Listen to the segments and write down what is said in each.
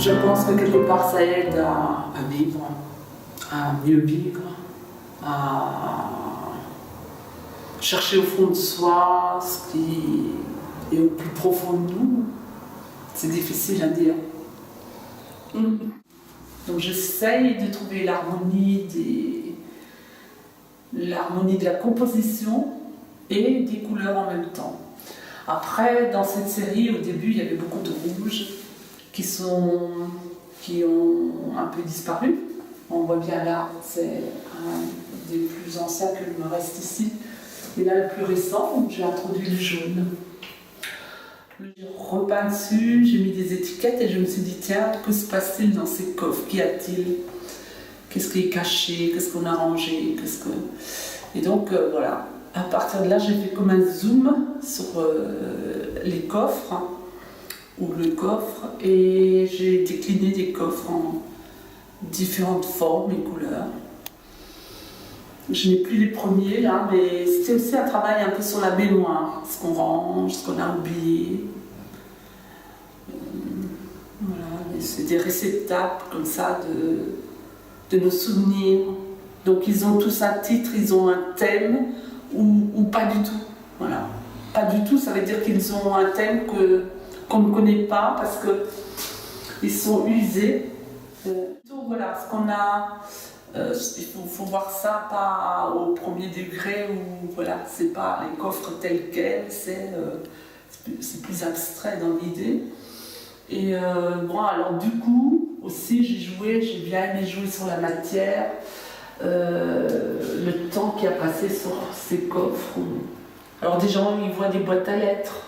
Je pense que quelque part ça aide à vivre, à mieux vivre, à chercher au fond de soi ce qui est au plus profond de nous. C'est difficile à dire. Donc j'essaye de trouver l'harmonie de la composition et des couleurs en même temps. Après, dans cette série, au début, il y avait beaucoup de rouges qui ont un peu disparu. On voit bien là, c'est un des plus anciens que me reste ici. Et là, le plus récent, j'ai introduit le jaune. J'ai repeint dessus, j'ai mis des étiquettes et je me suis dit, tiens, que se passe-t-il dans ces coffres? Qu'y a-t-il? Qu'est-ce qui est caché? Qu'est-ce qu'on a rangé? Et donc, voilà. À partir de là, j'ai fait comme un zoom sur les coffres, ou le coffre, et j'ai décliné des coffres en différentes formes et couleurs. Je n'ai plus les premiers là, mais c'était aussi un travail un peu sur la mémoire, ce qu'on range, ce qu'on a oublié. Voilà, c'est des réceptacles comme ça de nos souvenirs. Donc ils ont tous un titre, ils ont un thème ou pas du tout. Voilà, pas du tout, ça veut dire qu'ils ont un thème qu'on ne connaît pas parce qu'ils sont usés. Donc voilà, ce qu'on a. Il faut voir ça pas au premier degré où voilà, c'est pas les coffres tels quels, c'est plus abstrait dans l'idée. Et bon, alors du coup, aussi j'ai bien aimé jouer sur la matière, le temps qui a passé sur ces coffres. Alors des gens, ils voient des boîtes à lettres,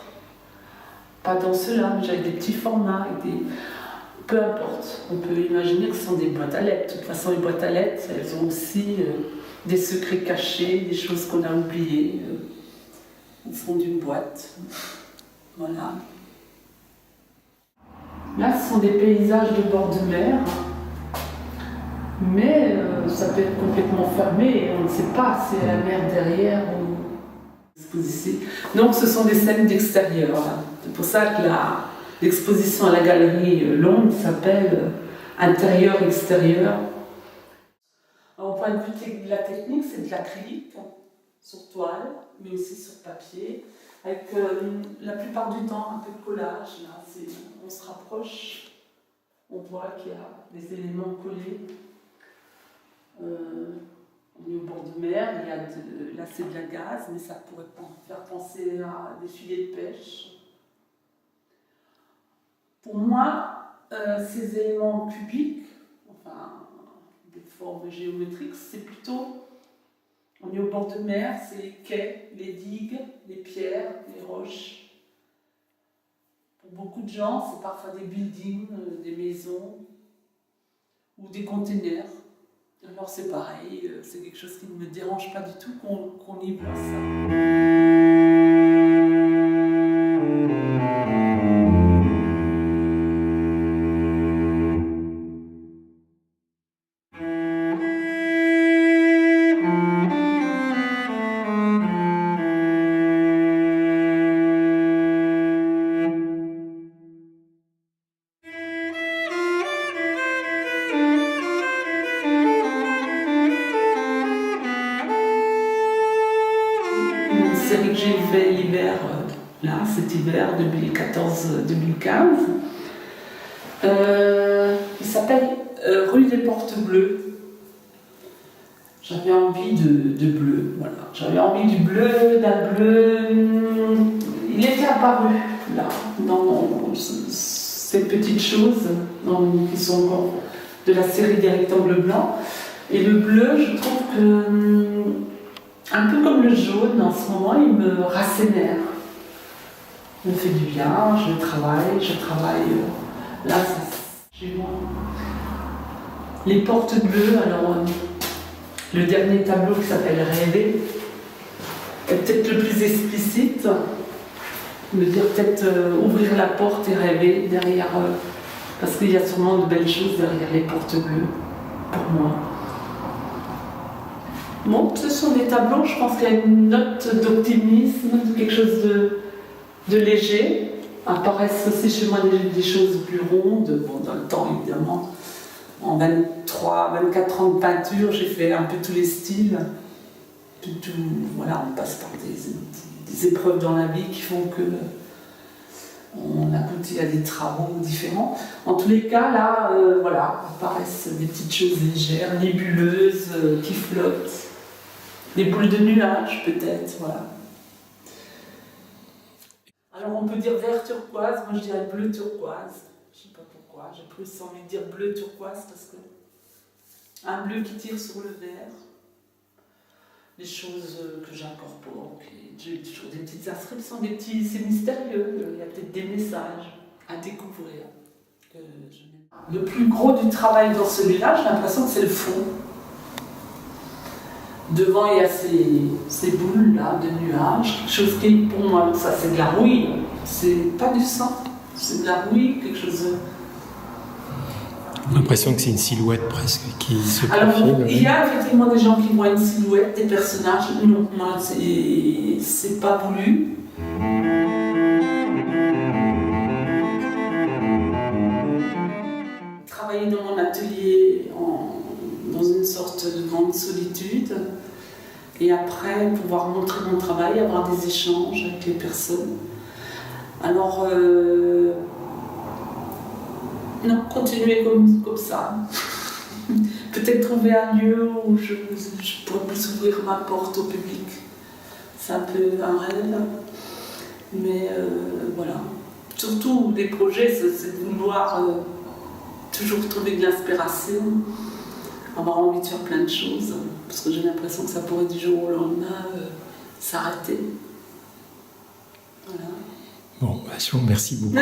pas dans ceux-là, mais j'avais des petits formats, peu importe, on peut imaginer que ce sont des boîtes à lettres. De toute façon, les boîtes à lettres, elles ont aussi des secrets cachés, des choses qu'on a oubliées au fond d'une boîte. Voilà. Là, ce sont des paysages de bord de mer, mais ça peut être complètement fermé, on ne sait pas si c'est la mer derrière ou ici. Donc, ce sont des scènes d'extérieur. C'est pour ça que l'exposition à la galerie Londres s'appelle Intérieur-Extérieur. Au point de vue de la technique, c'est de l'acrylique sur toile, mais aussi sur papier, avec la plupart du temps un peu de collage. Là, on se rapproche, on voit qu'il y a des éléments collés. On est au bord de mer, là c'est de la gaze, mais ça pourrait faire penser à des filets de pêche. Pour moi, ces éléments cubiques, enfin des formes géométriques, c'est plutôt, on est au bord de mer, c'est les quais, les digues, les pierres, les roches. Pour beaucoup de gens, c'est parfois des buildings, des maisons ou des containers. Alors c'est pareil, c'est quelque chose qui ne me dérange pas du tout qu'on y voit ça. Une série que j'ai fait l'hiver, là, cet hiver 2014-2015. Il s'appelle Rue des Portes Bleues. J'avais envie de bleu, voilà. J'avais envie du bleu, d'un bleu. Il était apparu là, dans ces petites choses qui sont encore de la série des rectangles blancs. Et le bleu, je trouve que, un peu comme le jaune, en ce moment, il me rassénère. Il me fait du bien, je travaille. Là, c'est chez moi. Les portes bleues, alors, le dernier tableau qui s'appelle Rêver est peut-être le plus explicite. Me dire peut-être ouvrir la porte et rêver derrière, parce qu'il y a sûrement de belles choses derrière les portes bleues, pour moi. Bon, ce sont des tableaux, je pense qu'il y a une note d'optimisme, quelque chose de léger. apparaissent aussi chez moi des choses plus rondes. Bon, dans le temps, évidemment, en 24 ans de peinture, j'ai fait un peu tous les styles. Voilà, on passe par des épreuves dans la vie qui font que on aboutit à des travaux différents. En tous les cas, là, voilà, apparaissent des petites choses légères, nébuleuses, qui flottent. Des boules de nuages, peut-être, voilà. Alors, on peut dire vert turquoise, moi je dirais bleu turquoise. Je ne sais pas pourquoi, j'ai plus envie de dire bleu turquoise parce que un bleu qui tire sur le vert. Les choses que j'incorpore, j'ai toujours des petites inscriptions, c'est mystérieux, il y a peut-être des messages à découvrir. Le plus gros du travail dans celui-là, j'ai l'impression que c'est le fond. Devant, il y a ces boules-là de nuages, quelque chose qui, pour moi, ça c'est de la rouille, c'est pas du sang, c'est de la rouille, quelque chose de... L'impression que c'est une silhouette presque qui se Alors, profile. il y a effectivement des gens qui voient une silhouette, des personnages. Non, moi, c'est pas voulu. Travailler dans mon atelier dans une sorte de grande solitude et après pouvoir montrer mon travail, avoir des échanges avec les personnes. Alors, non, continuer comme ça. Peut-être trouver un lieu où je pourrais plus ouvrir ma porte au public. C'est un peu un rêve. Mais voilà. Surtout, les projets, c'est de vouloir toujours trouver de l'inspiration, avoir envie de faire plein de choses. Parce que j'ai l'impression que ça pourrait du jour au lendemain s'arrêter. Voilà. Bon, je vous remercie beaucoup.